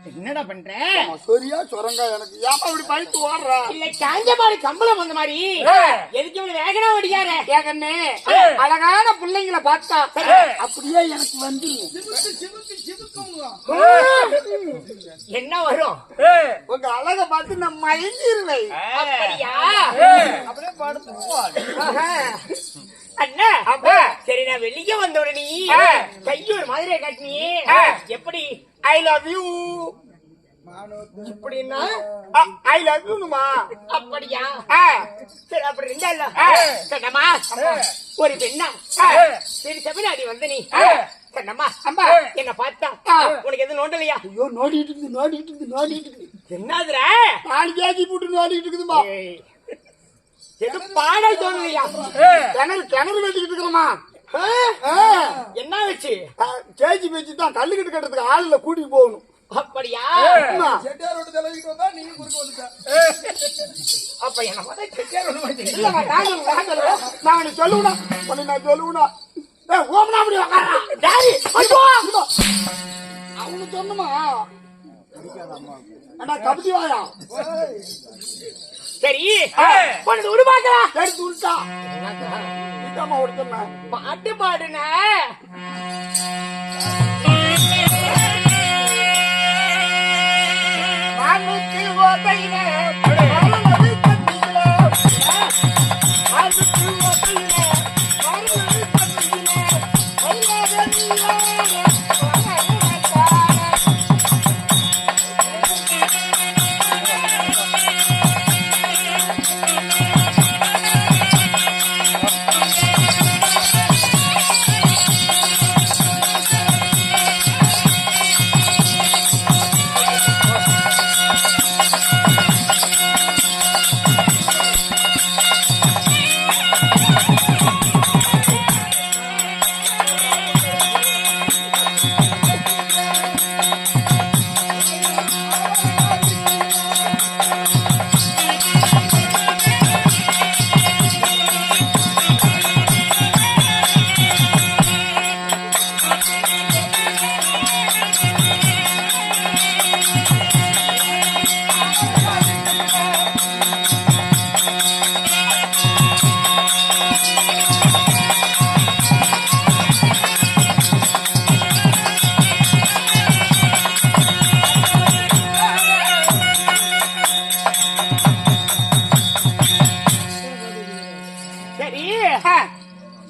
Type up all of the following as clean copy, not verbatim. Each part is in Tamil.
என்னடா பண்ற? சரியா சொரங்கா எனக்கு ஏமா இப்படி பழித்து ஓடுறா? இல்ல காஞ்ச மாதிரி கம்பளம் வந்த மாதிரி எதுக்கு இவ்வளவு வேகனா ஓடியார? ஏகண்ணே அழகான பிள்ளைங்களை பார்த்தா அப்படியே எனக்கு வந்து என்ன வரும்? உங்க அழக பார்த்து நான் மயங்கிருவேன். அப்படியா? அப்படியே படுத்து அண்ணா சரி, நான் வெளியே வந்த உடனே கையூர் மாதிரியே காட்டினி எப்படி? ஐ லவ் யூ இப்படின்னா ஐ லவ் யூமா? அப்படியா? சரி, அப்படி இருந்தா ஒரு பெண்ணா சரி செவிடாடி வந்து நீ கண்ணம்மா அம்மா என்ன பார்த்தா உனக்கு எதுவும் நோண்டலையா? ஐயோ நோடிட்டு இருக்குது என்னதுரா 4 கேஜி போட்டு நோடிட்டு இருக்குதுமா. எது பாடல் தோணலையா? கிணறு வெட்டிக்கிட்டு இருக்கிறோமா. என்ன வச்சு கேஜி வச்சு தான் கல்லுக்கிட்டு கட்டுறதுக்கு ஆளுல கூட்டிட்டு போகணும். அப்படியா? செட்டியாரோட தலைவிட்டு வந்தா நீங்க குறுக்க வந்துட்ட. அப்ப என்ன பார்த்தா செட்டியார் ஒண்ணு மாதிரி இல்ல நான் உனக்கு சொல்லுவா ஓமனா அப்படி அவனு சொன்னமா அண்ணா கபடி வாயா. சரி உனக்கு உருவாக்கலாம் எடுத்து விட்டா இதாமா ஒருத்தன பாட்டு பாடுன மானுக்கு ஓதையில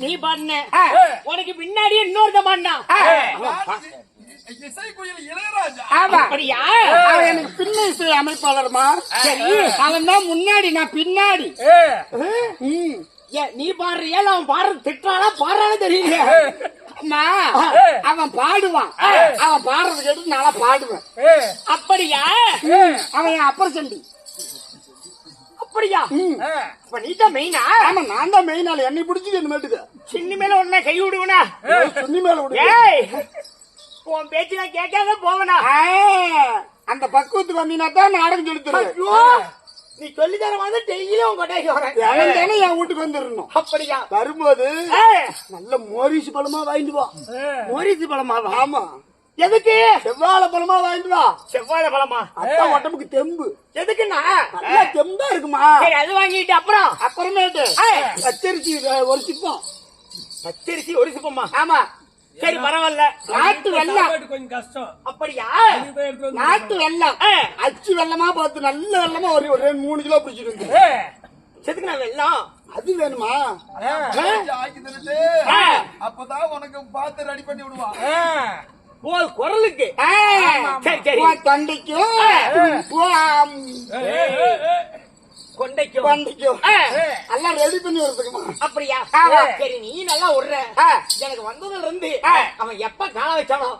நீ பண்ண உனக்கு பின்னாடி இன்னொருத்த பண்ணா இசை குயில் இளையராஜா. அப்படியா? அவன் எனக்கு பின்ன இசை அமைப்பாளர்மா. சரி அவன் தான் முன்னாடி நான் பின்னாடி. நீ பாடுறியா அவன் பாடுறது திட்டானா பாடுறானு தெரியல. அம்மா அவன் பாடுவான். அவன் பாடுறது கேட்டு நல்லா பாடுவேன். அப்படியா? அவன் என் அப்பர் சண்டி. அப்படியா? அப்ப நீ தான் மெயினா? ஆமா நான் தான் மெயின் ஆளு. என்னை பிடிச்சி என்ன மேட்டுக்கு சின்ன மேல உடனே கை விடுவனா? சுண்ணி மேல விடு. உன் பேச்சு நான் கேட்காத போவனா? அந்த பக்குவத்துக்கு வந்தீங்கன்னா தான் நாடகம் சொல்லி தருவேன். நீ சொல்லி தர மாதிரி டெய்லியும் உன் கொட்டாய்க்கு வரேன். தானே என் வீட்டுக்கு வந்துடணும். அப்படியா? வரும்போது நல்ல மோரிசு பழமா வாங்கிட்டு வா. மோரிசு பழமாவா? ஆமா. எதுக்கு? செவ்வாழை பழமா வாங்கிட்டு வா. செவ்வாழை பழமா? அதான் உடம்புக்கு தெம்பு. எதுக்குன்னா நல்லா தெம்பா இருக்குமா. சரி அது வாங்கிட்டு அப்புறமேட்டு பச்சரிசி ஒரு சிப்பம். பச்சரிசி ஒரு சிப்பமா? ஆமா. சரி பரவாயில்ல. நாட்டு வெல்லம் கொஞ்சம் கஷ்டம். அப்படியா? நாட்டு வெல்லம் அச்சு வெல்லமா பார்த்து நல்ல வெல்லமா ஒரு 3 கிலோ பிடிச்சிருந்து. செதுக்கு நான் வெல்லம் அது வேணுமா? ஆக்கி தந்துட்டு அப்பதான் உனக்கு பார்த்து ரெடி பண்ணி விடுவான். குரலுக்கு சரி சரி தொண்டைக்கும் கொண்டைக்கும் எல்லாம் ரெடி பண்ணி வருதுக்குமா. அப்படியா? சரி நீ நல்லா விடுற. எனக்கு வந்ததுல இருந்து அவன் எப்ப கால வச்சானோ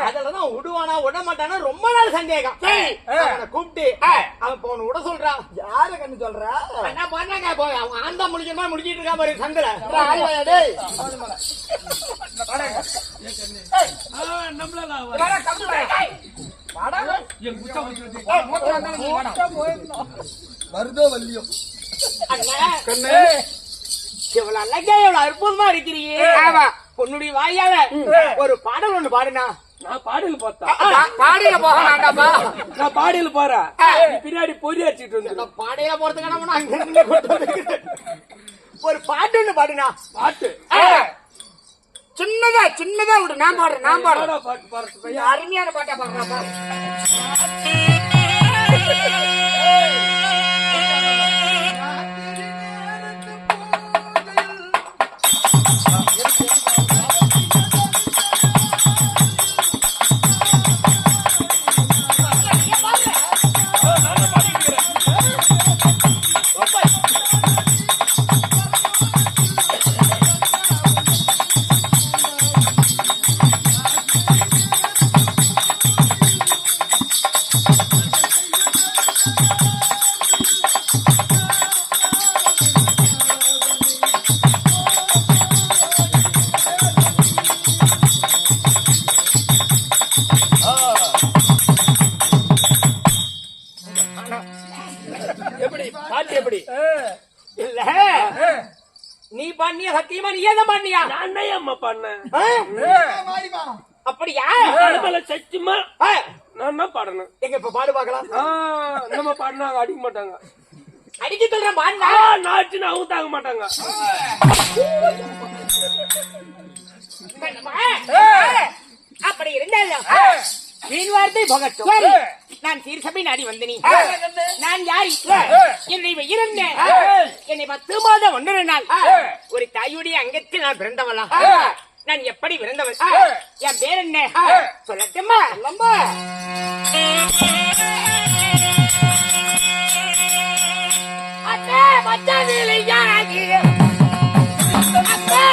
அதுலதான் விடுவானா விட மாட்டானா ரொம்ப நாள் சந்தேகம். அவனை கூப்பிட்டு அவன் போன விட சொல்றான். யார கண்ணு சொல்றா? என்ன பண்ணாங்க அவன் ஆந்தா முடிக்கணுமா முடிச்சிட்டு இருக்கா பாரு சந்திர. வருதோ வல்லியோ இவ்வளவு அழகா எவ்வளவு அற்புதமா இருக்கிறீங்க. பொண்ணுடைய வாயால ஒரு பாடல் ஒண்ணு பாடுனா. நான் பாடியில் பார்த்தேன். பாடியில போக வேண்டாமா? நான் பாடியில் போறேன். பின்னாடி பொறி அடிச்சிட்டு வந்து பாடையில போறதுக்கான ஒரு பாட்டு ஒண்ணு பாடுனா. பாட்டு சின்னதா விடு. நான் பாடுறேன். பாட்டு பாடுறது அருமையான பாட்டா பாடுறேன். பண்ணியா சத்தியமா நீ ஏன் பண்ணியா நான் தான் அம்மா பண்ணேன் மாறிமா அப்படியா அனுமல சச்சுமா ஆ, நான் தான் பாடணும் எங்க இப்ப பாடு பாக்கலாம் நம்ம பாடினாங்க அடிக்க மாட்டாங்க அடிக்க சொல்றேன் பாடுனா நாச்சுன்னு அவங்க தாங்க மாட்டாங்க அப்படி இருந்தாலும் வீண் வார்த்தை போகட்டும் நான் சீர்சபை நாடி வந்தனி நான் யாரி என்னை இருந்தேன் என்னை 10 மாதம் 1 நாள் ஒரு தாயுடைய அங்கத்தில் நான் பிறந்தவளா நான் எப்படி பிறந்தவள் என் பேர் என்ன சொல்லட்டுமா இல்லம்மா அண்ணே மச்சானிலே யாராகி அண்ணே